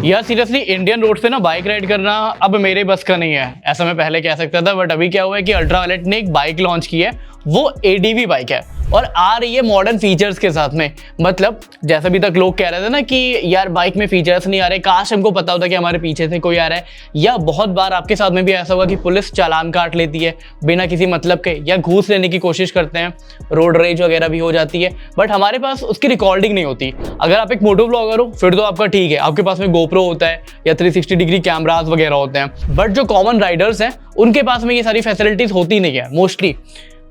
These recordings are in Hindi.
यार सीरियसली इंडियन रोड से ना बाइक राइड करना अब मेरे बस का नहीं है, ऐसा मैं पहले कह सकता था। बट अभी क्या हुआ है कि अल्ट्रावायलेट ने एक बाइक लॉन्च की है, वो एडीवी बाइक है और आ रही है मॉडर्न फीचर्स के साथ में। मतलब जैसे अभी तक लोग कह रहे थे ना कि यार बाइक में फीचर्स नहीं आ रहे, काश हमको पता होता कि हमारे पीछे से कोई आ रहा है। या बहुत बार आपके साथ में भी ऐसा होगा कि पुलिस चालान काट लेती है बिना किसी मतलब के, या घूस लेने की कोशिश करते हैं, रोड रेज वगैरह भी हो जाती है, बट हमारे पास उसकी रिकॉर्डिंग नहीं होती। अगर आप एक मोटो ब्लॉगर हो फिर तो आपका ठीक है, आपके पास में गोप्रो होता है या 360 डिग्री कैमरास वगैरह होते हैं। बट जो कॉमन राइडर्स हैं उनके पास में ये सारी फैसिलिटीज होती नहीं है मोस्टली।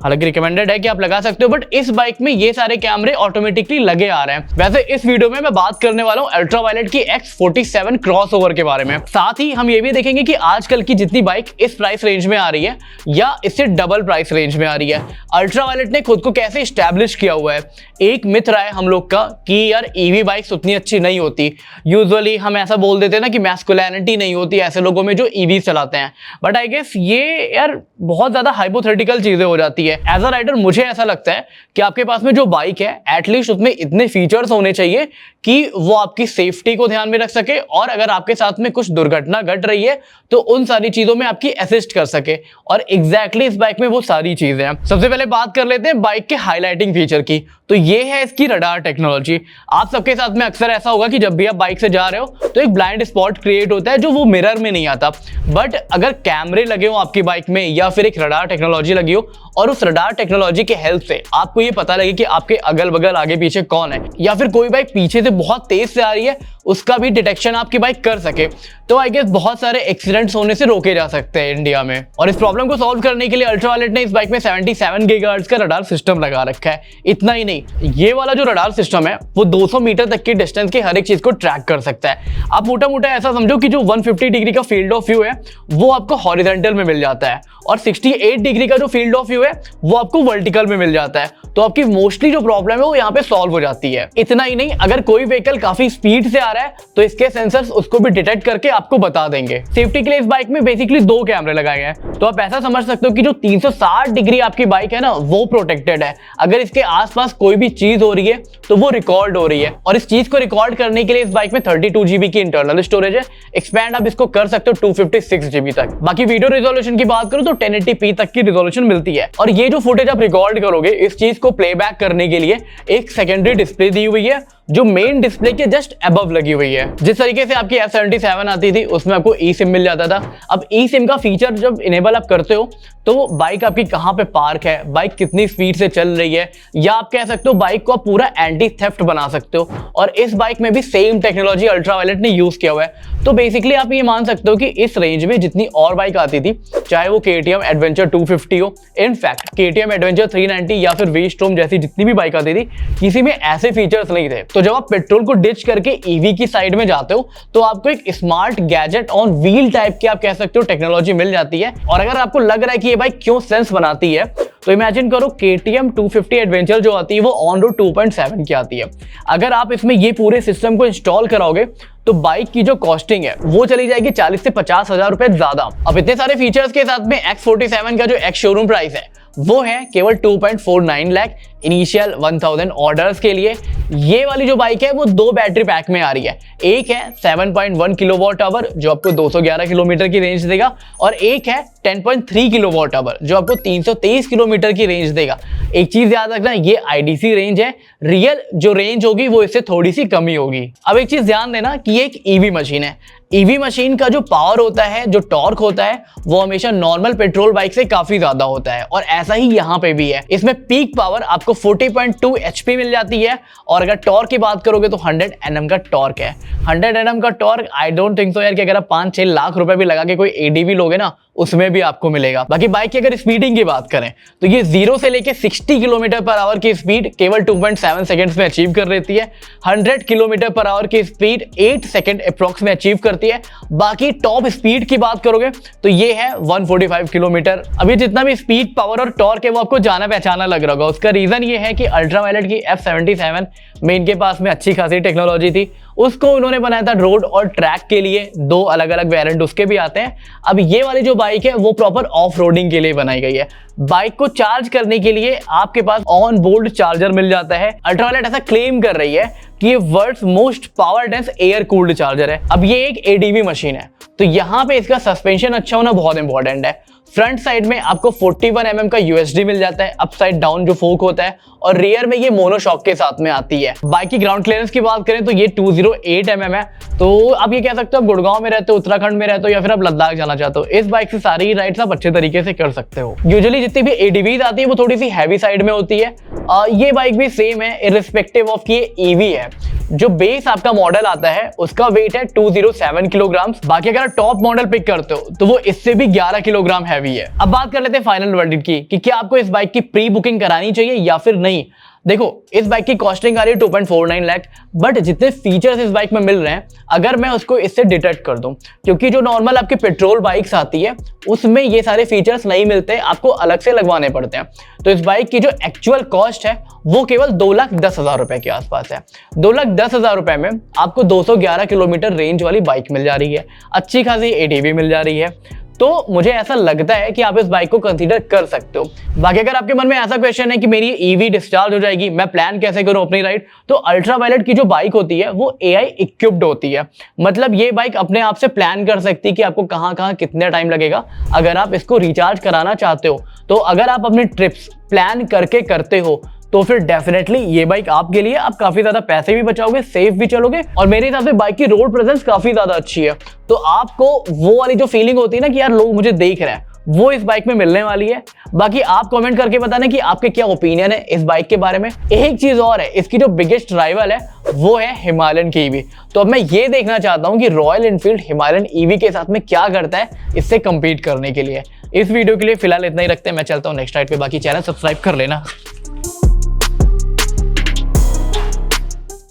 हालांकि रिकमेंडेड है कि आप लगा सकते हो, बट इस बाइक में ये सारे कैमरे ऑटोमेटिकली लगे आ रहे हैं। वैसे इस वीडियो में मैं बात करने वाला हूं अल्ट्रावायलेट की X47 क्रॉसओवर के बारे में। साथ ही हम ये भी देखेंगे कि आजकल की जितनी बाइक इस प्राइस रेंज में आ रही है या इससे डबल प्राइस रेंज में आ रही है, अल्ट्रावायलेट ने खुद को कैसे स्टैब्लिश किया हुआ है। एक मिथ रहा है हम लोग का कि यार ईवी बाइक्स उतनी अच्छी नहीं होती। यूजुअली हम ऐसा बोल देते हैं ना कि मैस्कुलिनिटी नहीं होती ऐसे लोगों में जो ईवी चलाते हैं, बट आई गेस ये यार बहुत ज्यादा हाइपोथेटिकल चीजें हो जाती है। एज अ राइडर मुझे ऐसा लगता है कि आपके पास में जो बाइक है एटलीस्ट उसमें इतने फीचर्स होने चाहिए कि वो आपकी सेफ्टी को ध्यान में रख सके, और अगर आपके साथ में कुछ दुर्घटना घट रही है तो उन सारी चीजों में आपकी असिस्ट कर सके। और एग्जैक्टली इस बाइक में वो सारी चीजें हैं। सबसे पहले बात कर लेते हैं बाइक के हाईलाइटिंग फीचर की, तो ये है इसकी रडार टेक्नोलॉजी। आप सबके साथ में अक्सर ऐसा होगा कि जब भी आप बाइक से जा रहे हो तो एक ब्लाइंड स्पॉट क्रिएट होता है जो वो मिरर में नहीं आता, बट अगर कैमरे लगे हो आपकी बाइक में या फिर एक रडार टेक्नोलॉजी लगी हो और उस रडार टेक्नोलॉजी के हेल्प से आपको ये पता लगे कि आपके अगल बगल आगे पीछे कौन है, या फिर कोई बाइक पीछे से बहुत तेज से आ रही है उसका भी डिटेक्शन आपकी बाइक कर सके, तो आई गेस बहुत सारे एक्सीडेंट्स होने से रोके जा सकते हैं इंडिया में। और इस प्रॉब्लम को सॉल्व करने के लिए अल्ट्रावायलेट ने इस बाइक में 77 गीगाहर्ट्ज का रडार सिस्टम लगा रखा है। इतना ही नहीं, ये वाला जो रडार सिस्टम है वो 200 मीटर तक की डिस्टेंस की हर एक चीज को ट्रैक कर सकता है। आप मोटा मोटा ऐसा समझो कि जो 150 डिग्री का फील्ड ऑफ व्यू है वो आपको हॉरिजॉन्टल में मिल जाता है, और 68 डिग्री का जो फील्ड ऑफ व्यू है वो आपको वर्टिकल में मिल जाता है। तो आपकी मोस्टली जो प्रॉब्लम है वो यहाँ पे सॉल्व हो जाती है। इतना ही नहीं, अगर कोई व्हीकल काफी स्पीड से आ रहा है तो इसके सेंसर्स उसको भी डिटेक्ट करके आपको बता देंगे। सेफ्टी के लिए इस बाइक में बेसिकली 2 कैमरे लगाए गए हैं, तो आप ऐसा समझ सकते हो कि जो 360 डिग्री आपकी बाइक है ना वो प्रोटेक्टेड है। अगर इसके आसपास कोई भी चीज हो रही है तो वो रिकॉर्ड हो रही है, और इस चीज को रिकॉर्ड करने के लिए इस बाइक में 32 GB की इंटरनल स्टोरेज है। एक्सपैंड आप इसको कर सकते हो 256 GB तक। बाकी वीडियो रिजोल्यूशन की बात करूं तो 1080p तक की रिजोल्यूशन मिलती है, और ये जो फुटेज आप रिकॉर्ड करोगे इस चीज को प्लेबैक करने के लिए एक सेकेंडरी डिस्प्ले दी हुई है जो मेन डिस्प्ले के जस्ट अबव लगी हुई है। जिस तरीके से आपकी F77 आती थी उसमें आपको ई सिम मिल जाता था, अब ई सिम का फीचर जब इनेबल आप करते हो तो बाइक आपकी कहां पे पार्क है, बाइक कितनी स्पीड से चल रही है, या आप कह सकते हो बाइक को आप पूरा एंटी थेफ्ट बना सकते हो। और इस बाइक में भी सेम टेक्नोलॉजी अल्ट्रावायलेट ने यूज किया हुआ है। तो बेसिकली आप ये मान सकते हो कि इस रेंज में जितनी और बाइक आती थी, चाहे वो KTM एडवेंचर 250 हो, इनफैक्ट KTM एडवेंचर 390 या फिर V-Strom जैसी जितनी भी बाइक आती थी, किसी में ऐसे फीचर्स नहीं थे। तो जब आप पेट्रोल को डिच करके ईवी की साइड में जाते हो तो आपको एक smart gadget on wheel type की आप कह सकते हो टेक्नोलॉजी मिल जाती है। और अगर आपको लग रहा है कि ये बाइक क्यों सेंस बनाती है, तो इमेजिन करो KTM 250 एडवेंचर जो आती है वो ऑन रोड 2.7 की आती है। अगर आप इसमें ये पूरे सिस्टम को इंस्टॉल कराओगे तो बाइक की जो कॉस्टिंग है वो चली जाएगी 40 से 50 हजार रुपए ज्यादा। अब इतने सारे फीचर्स के साथ में X47 का जो एक्स शोरूम प्राइस है वो है केवल 2.49 लाख इनिशियल 1000 ऑर्डर्स के लिए। ये वाली जो बाइक है वो 2 बैटरी पैक में आ रही है, एक है 7.1 किलोवाट आवर जो आपको 211 किलोमीटर की रेंज देगा, और एक है 10.3 किलोवाट आवर जो आपको 323 किलोमीटर की रेंज देगा। एक चीज याद रखना, ये IDC रेंज है, रियल जो रेंज होगी वो इससे थोड़ी सी कमी होगी। अब एक चीज ध्यान देना कि ये एक ईवी मशीन है। ईवी मशीन का जो पावर होता है, जो टॉर्क होता है, वो हमेशा नॉर्मल पेट्रोल बाइक से काफी ज्यादा होता है, और ऐसा ही यहाँ पे भी है। इसमें पीक पावर आपको 40.2 HP मिल जाती है, और अगर टॉर्क की बात करोगे तो 100 Nm का टॉर्क है। 100 Nm का torque I don't think so यार कि अगर आप 5-6 लाख रुपए भी लगा के कोई ADV लोगे ना उसमें भी आपको मिलेगा। बाकी बाइक की अगर स्पीडिंग की बात करें तो ये 0 से लेके 60 किलोमीटर पर आवर की स्पीड केवल 2.7 सेकंड्स में अचीव कर लेती है। 100 किलोमीटर पर आवर की स्पीड 8 सेकंड अप्रॉक्स में अचीव करती है। बाकी टॉप स्पीड की बात करोगे तो ये है 145 किलोमीटर। अभी जितना भी स्पीड, पावर और टॉर्क है वो आपको जाना पहचाना लग रहा होगा। उसका रीजन ये है कि अल्ट्रावायलेट की F77 में इनके पास में अच्छी खासी टेक्नोलॉजी थी, उसको उन्होंने बनाया था रोड और ट्रैक के लिए, 2 अलग अलग वेरिएंट उसके भी आते हैं। अब ये वाली जो बाइक है वो प्रॉपर ऑफ रोडिंग के लिए बनाई गई है। बाइक को चार्ज करने के लिए आपके पास ऑन बोर्ड चार्जर मिल जाता है। अल्ट्रावायलेट ऐसा क्लेम कर रही है कि ये world's most power dense air cooled charger है। अब ये एक एडीवी मशीन है, तो यहाँ पे इसका सस्पेंशन अच्छा होना बहुत इंपॉर्टेंट है। फ्रंट साइड में आपको 41 mm का यूएसडी मिल जाता है, अपसाइड डाउन जो फोक होता है, और रियर में ये मोनोशॉक के साथ में आती है। बाइक की ग्राउंड क्लियरेंस की बात करें तो ये 208 mm है। तो आप ये कह सकते हो आप गुड़गांव में रहते हो, उत्तराखंड में रहते हो, या फिर आप लद्दाख जाना चाहते हो, इस बाइक से सारी राइड्स आप अच्छे तरीके से कर सकते हो। यूजुअली जितनी भी एडीवीज आती है वो थोड़ी सी हैवी साइड में होती है। ये बाइक भी सेम है, इररिस्पेक्टिव ऑफ कि ये ईवी है। जो बेस आपका मॉडल आता है उसका वेट है 207 किलोग्राम। बाकी अगर आप टॉप मॉडल पिक करते हो तो वो इससे भी 11 किलोग्राम हैवी है। अब बात कर लेते हैं फाइनल वर्डिक्ट की कि क्या आपको इस बाइक की प्री बुकिंग करानी चाहिए या फिर नहीं। देखो, इस बाइक की कॉस्टिंग आ रही है 2.49 लाख, बट जितने फीचर्स इस बाइक में मिल रहे हैं अगर मैं उसको इससे डिडक्ट कर दूं, क्योंकि जो नॉर्मल आपके पेट्रोल बाइक्स आती है उसमें ये सारे फीचर्स नहीं मिलते, आपको अलग से लगवाने पड़ते हैं। तो इस बाइक की जो एक्चुअल कॉस्ट है वो केवल 2,10,000 रुपए के आसपास है। 2,10,000 रुपए में आपको 211 किलोमीटर रेंज वाली बाइक मिल जा रही है, अच्छी खासी एडीवी मिल जा रही है। तो मुझे ऐसा लगता है कि आप इस बाइक को कंसीडर कर सकते हो। बाकी अगर आपके मन में ऐसा क्वेश्चन है कि मेरी ईवी डिस्चार्ज हो जाएगी, मैं प्लान कैसे करूं अपनी राइड, तो अल्ट्रावायलेट की जो बाइक होती है वो एआई इक्विप्ड होती है। मतलब ये बाइक अपने आप से प्लान कर सकती है कि आपको कहां कहां कितने टाइम लगेगा अगर आप इसको रिचार्ज कराना चाहते हो। तो अगर आप अपनी ट्रिप्स प्लान करके करते हो तो फिर डेफिनेटली ये बाइक आपके लिए, आप काफी ज्यादा पैसे भी बचाओगे, सेफ भी चलोगे, और मेरे हिसाब से बाइक की रोड प्रेजेंस काफी ज्यादा अच्छी है। तो आपको वो वाली जो फीलिंग होती है ना कि यार लोग मुझे देख रहे हैं, वो इस बाइक में मिलने वाली है। बाकी आप कमेंट करके बताना कि आपके क्या ओपिनियन है इस बाइक के बारे में। एक चीज और है, इसकी जो बिगेस्ट राइवल है वो है हिमालयन की ईवी। तो अब मैं ये देखना चाहता हूं कि रॉयल एनफील्ड हिमालयन ईवी के साथ में क्या करता है इससे कंपीट करने के लिए। इस वीडियो के लिए फिलहाल इतना ही रखते हैं, मैं चलता हूं नेक्स्ट राइड पे। बाकी चैनल सब्सक्राइब कर लेना।